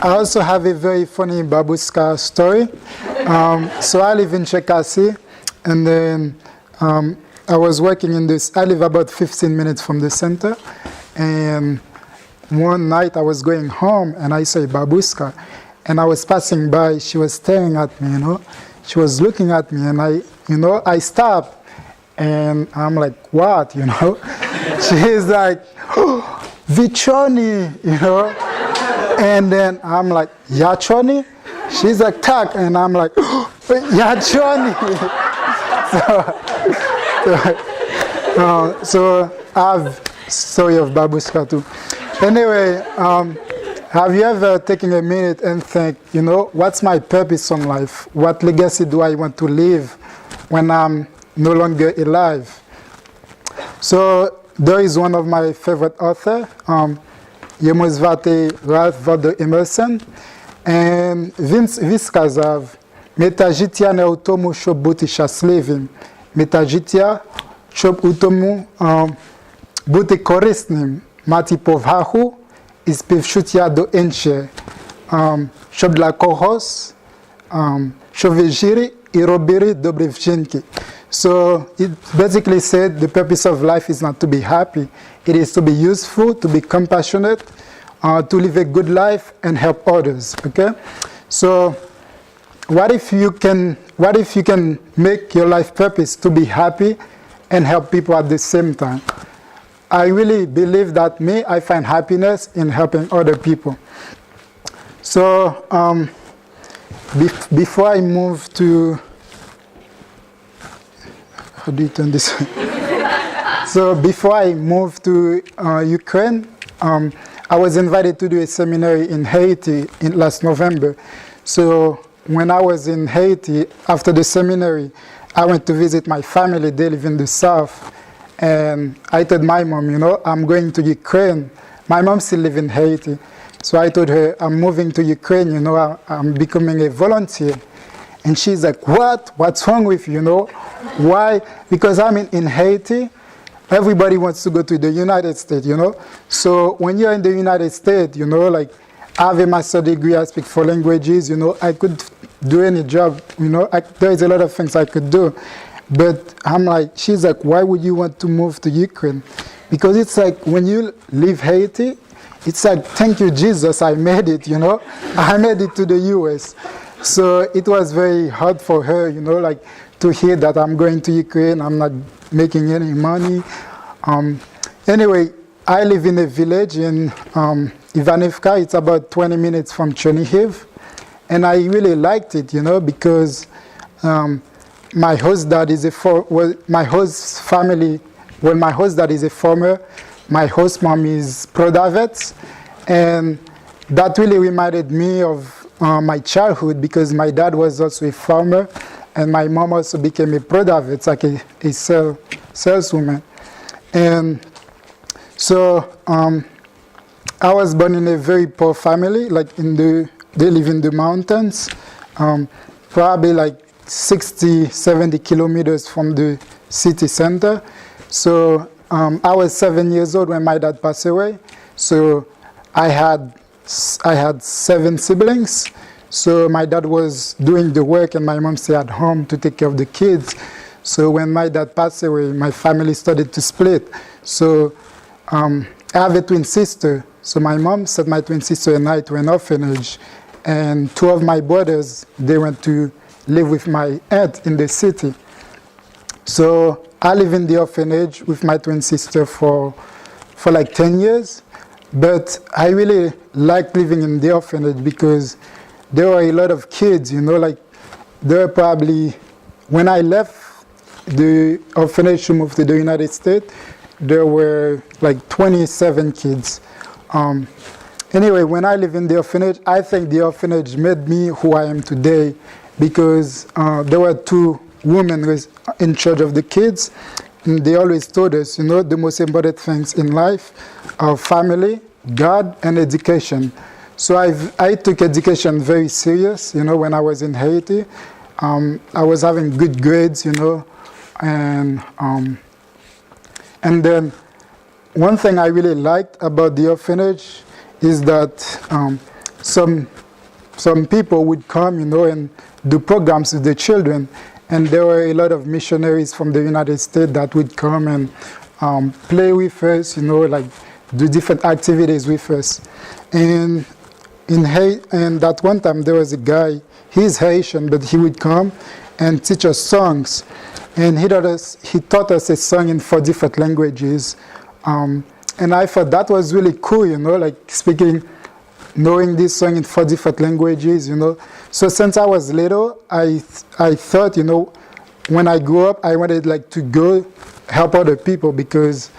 I also have a very funny babushka story. So I live in Chekasi, and then I was working in this. I live about 15 minutes from the center, and one night I was going home, and I saw a babushka, and I was passing by. She was staring at me, you know. She was looking at me, and I stopped, and I'm like, what, you know? She's like, oh, Vichoni, you know. And then I'm like, Yachoni? She's like, tak, and I'm like, oh, Yachoni. So I have story of babushka too. Anyway, have you ever taken a minute and think, you know, what's my purpose in life? What legacy do I want to leave when I'm no longer alive? So there is one of my favorite authors, Yemozvate Ralph Waldo Emerson, and Vince Kazav, Metajitia ne utomu shob buti shaslivim, Metajitia shob utomu buti korisnim, Mati povhahu, ispivshutia do enche, shob la kohos, shovejiri, irobiri dobrivchinki. So it basically said the purpose of life is not to be happy. It is to be useful, to be compassionate, to live a good life and help others. Okay? So what if you can make your life purpose to be happy and help people at the same time? I really believe that I find happiness in helping other people. So before I move to, how do you turn this? So before I moved to Ukraine, I was invited to do a seminary in Haiti last November. So when I was in Haiti, after the seminary, I went to visit my family. They live in the south. And I told my mom, you know, I'm going to Ukraine. My mom still lives in Haiti. So I told her, I'm moving to Ukraine, you know, I'm becoming a volunteer. And she's like, what? What's wrong with you, you know? Why? Because I'm in Haiti. Everybody wants to go to the United States, you know? So when you're in the United States, you know, like, I have a master's degree, I speak 4 languages, you know, I could do any job, you know, there's a lot of things I could do. But I'm like, she's like, why would you want to move to Ukraine? Because it's like, when you leave Haiti, it's like, thank you, Jesus, I made it, you know? I made it to the US. So it was very hard for her, you know, like, to hear that I'm going to Ukraine, I'm not making any money. Anyway, I live in a village in Ivanivka. It's about 20 minutes from Chernihiv. And I really liked it, you know, because my host dad is my host family, well, my host dad is a farmer, my host mom is Prodavets, and that really reminded me of my childhood, because my dad was also a farmer, and my mom also became a Prodavets, like a saleswoman. And so I was born in a very poor family, like they live in the mountains, probably like 60, 70 kilometers from the city center. So I was 7 years old when my dad passed away. So I had 7 siblings. So my dad was doing the work and my mom stayed at home to take care of the kids. So when my dad passed away, my family started to split. So I have a twin sister. So my mom sent my twin sister and I to an orphanage. And 2 of my brothers, they went to live with my aunt in the city. So I live in the orphanage with my twin sister for like 10 years. But I really liked living in the orphanage because there were a lot of kids, you know, like there were probably, when I left the orphanage to move to the United States, there were like 27 kids. Anyway, when I live in the orphanage, I think the orphanage made me who I am today, because there were 2 women in charge of the kids. And they always told us, you know, the most important things in life are family, God, and education. So I took education very serious, you know, when I was in Haiti. I was having good grades, you know, and then one thing I really liked about the orphanage is that some some people would come, and do programs with the children. And there were a lot of missionaries from the United States that would come and play with us, like do different activities with us. And and that one time there was a guy, he's Haitian, but he would come and teach us songs. And he taught us a song in 4 different languages. And I thought that was really cool, like knowing this song in 4 different languages, So since I was little, I thought, when I grew up, I wanted like to go help other people, because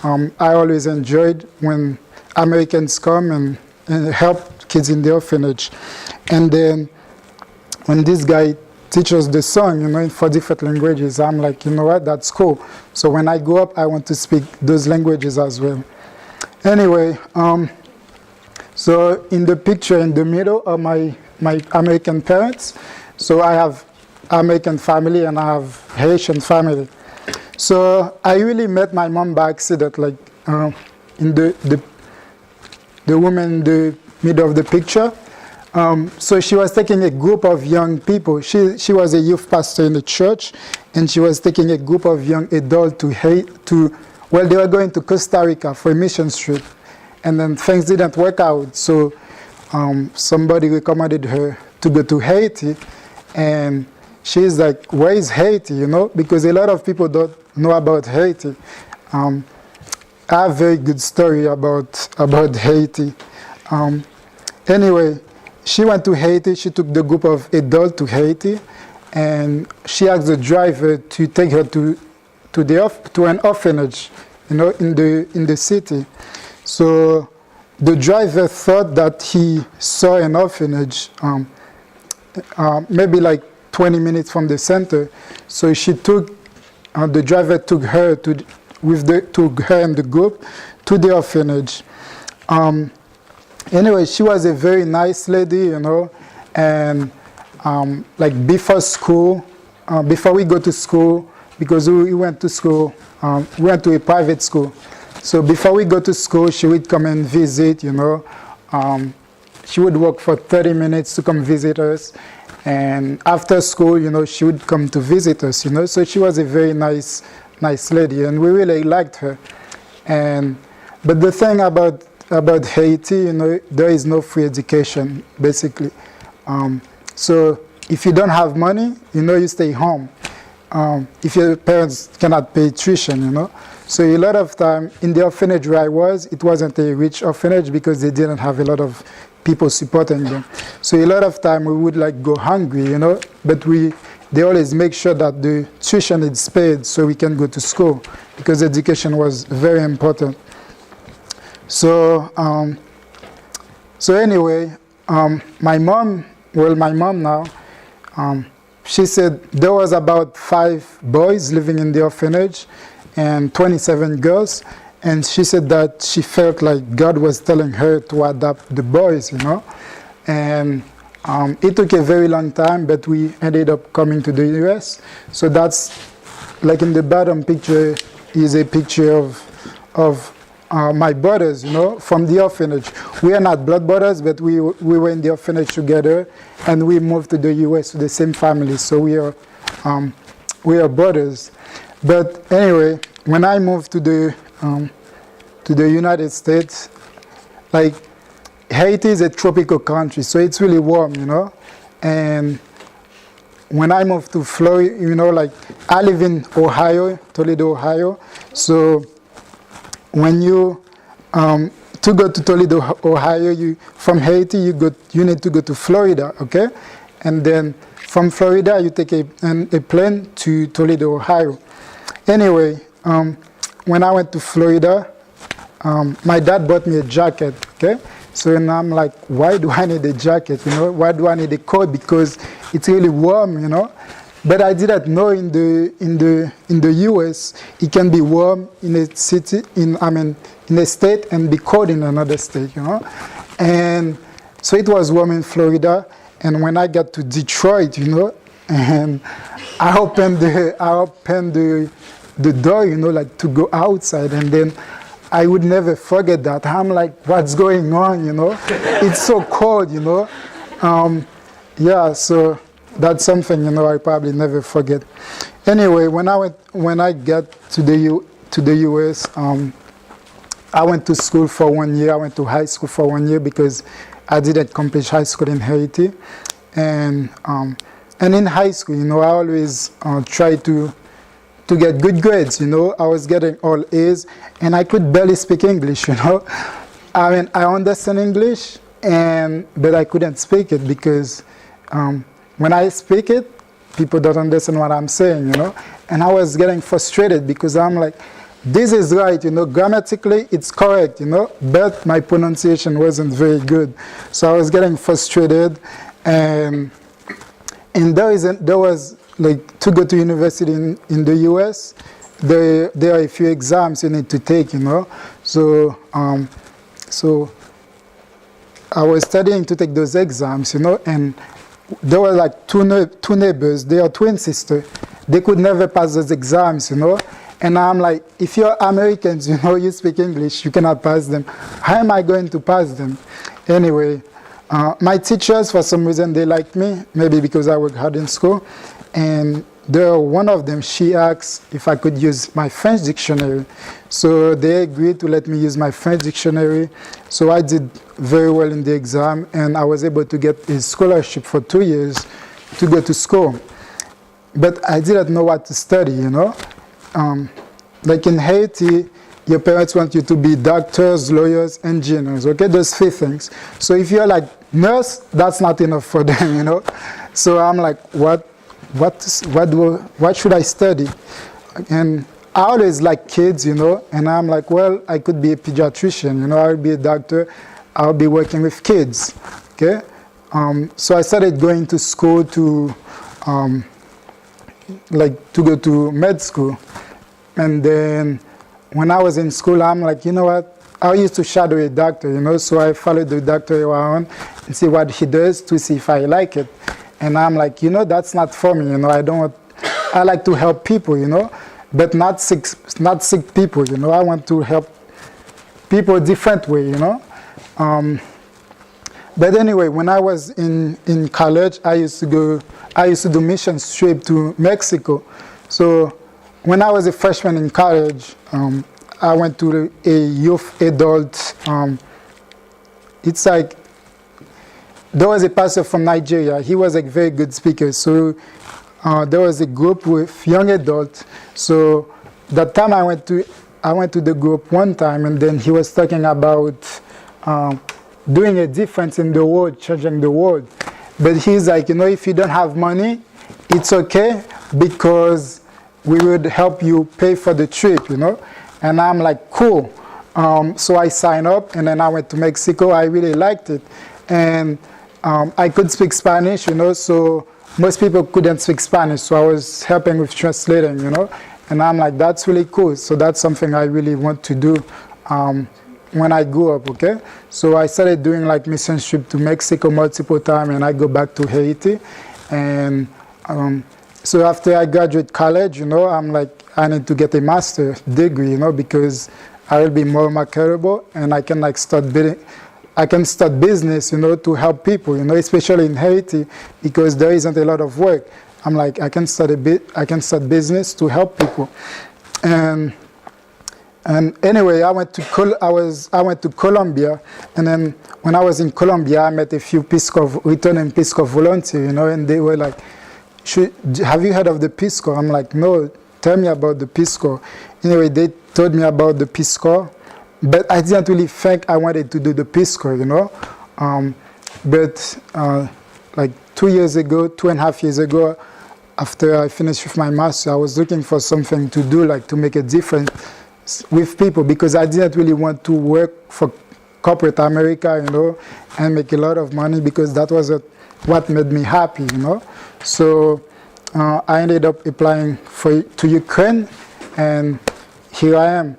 I always enjoyed when Americans come and help kids in the orphanage. And then when this guy teaches the song, in 4 different languages, I'm like, you know what, that's cool. So when I grow up, I want to speak those languages as well. Anyway, so in the picture in the middle are my American parents. So I have American family and I have Haitian family. So I really met my mom by accident, like in the woman in the middle of the picture. So she was taking a group of young people. She was a youth pastor in the church, and she was taking a group of young adults they were going to Costa Rica for a mission trip. And then things didn't work out. So somebody recommended her to go to Haiti. And she's like, where is Haiti, Because a lot of people don't know about Haiti. I have a very good story about Haiti. Anyway, she went to Haiti. She took the group of adults to Haiti, and she asked the driver to take her to an orphanage, in the city. So the driver thought that he saw an orphanage, maybe like 20 minutes from the center. So the driver took her and the group to the orphanage. Anyway, she was a very nice lady, and like before school, before we go to school, because we went to school, we went to a private school. So before we go to school, she would come and visit, She would work for 30 minutes to come visit us. And after school, she would come to visit us, So she was a very nice lady, and we really liked her. But the thing about Haiti, there is no free education, basically. So if you don't have money, you stay home. If your parents cannot pay tuition, So a lot of time in the orphanage where I was, it wasn't a rich orphanage because they didn't have a lot of people supporting them. So a lot of time we would like go hungry, But they always make sure that the tuition is paid so we can go to school, because education was very important. So anyway, my mom now, she said there was about 5 boys living in the orphanage and 27 girls, and she said that she felt like God was telling her to adopt the boys, And it took a very long time, but we ended up coming to the US. So that's, like in the bottom picture is a picture of my brothers, from the orphanage. We are not blood brothers, but we were in the orphanage together, and we moved to the US to the same family. So we are brothers. But anyway, when I moved to the United States, like Haiti is a tropical country, so it's really warm, And when I moved to Florida, like I live in Ohio, Toledo, Ohio. So when you to go to Toledo, Ohio, from Haiti you need to go to Florida, okay? And then from Florida you take a plane to Toledo, Ohio. Anyway, when I went to Florida, my dad bought me a jacket, okay? So and I'm like, why do I need a jacket? Why do I need a coat? Because it's really warm, But I didn't know in the US it can be warm in a city, in a state, and be cold in another state, And so it was warm in Florida, and when I got to Detroit, and I opened the door, like to go outside, and then I would never forget that. I'm like, what's going on, It's so cold, Yeah, so that's something, I probably never forget. Anyway, when I got to the US, I went to school for 1 year. I went to high school for 1 year because I didn't complete high school in Haiti. And in high school, I always try to get good grades. I was getting all A's, and I could barely speak English. I mean, I understand English, but I couldn't speak it because when I speak it, people don't understand what I'm saying. And I was getting frustrated because I'm like, this is right, grammatically it's correct, but my pronunciation wasn't very good. So I was getting frustrated, and there was like, to go to university in the US, there are a few exams you need to take, So I was studying to take those exams, and there were like two neighbors, they are twin sisters. They could never pass those exams, And I'm like, if you're Americans, you speak English, you cannot pass them. How am I going to pass them? Anyway, my teachers, for some reason, they liked me, maybe because I worked hard in school. And one of them, she asked if I could use my French dictionary. So they agreed to let me use my French dictionary. So I did very well in the exam, and I was able to get a scholarship for 2 years to go to school. But I didn't know what to study, Like in Haiti, your parents want you to be doctors, lawyers, engineers, okay? Those 3 things. So if you're like nurse, that's not enough for them, So I'm like, what should I study? And I always like kids, and I'm like, well, I could be a pediatrician, I'll be a doctor, I'll be working with kids, okay? So I started going to school to go to med school. And then when I was in school, I'm like, you know what? I used to shadow a doctor, so I followed the doctor around and see what he does to see if I like it. And I'm like, that's not for me, I like to help people, but not sick people, I want to help people a different way, But anyway, when I was in college, I used to do mission trip to Mexico. So when I was a freshman in college, I went to a youth adult, it's like, there was a pastor from Nigeria. He was a very good speaker. So there was a group with young adults. So that time I went to the group one time, and then he was talking about doing a difference in the world, changing the world. But he's like, if you don't have money, it's okay because we would help you pay for the trip, And I'm like, cool. So I signed up, and then I went to Mexico. I really liked it. And I could speak Spanish, so most people couldn't speak Spanish, so I was helping with translating, And I'm like, that's really cool. So that's something I really want to do when I grew up, okay? So I started doing like mission trip to Mexico multiple times, and I go back to Haiti. And so after I graduate college, I'm like, I need to get a master's degree, because I will be more marketable, and I can like start business, to help people, especially in Haiti, because there isn't a lot of work. I'm like, I can start business to help people. And anyway, I went to Colombia, and then when I was in Colombia, I met a few returning Peace Corps volunteers, and they were like, have you heard of the Peace Corps? I'm like, no, tell me about the Peace Corps. Anyway, they told me about the Peace Corps. But I didn't really think I wanted to do the Peace Corps, But like 2.5 years ago, after I finished with my master, I was looking for something to do, like to make a difference with people, because I didn't really want to work for corporate America, and make a lot of money, because that was what made me happy, So I ended up applying to Ukraine, and here I am.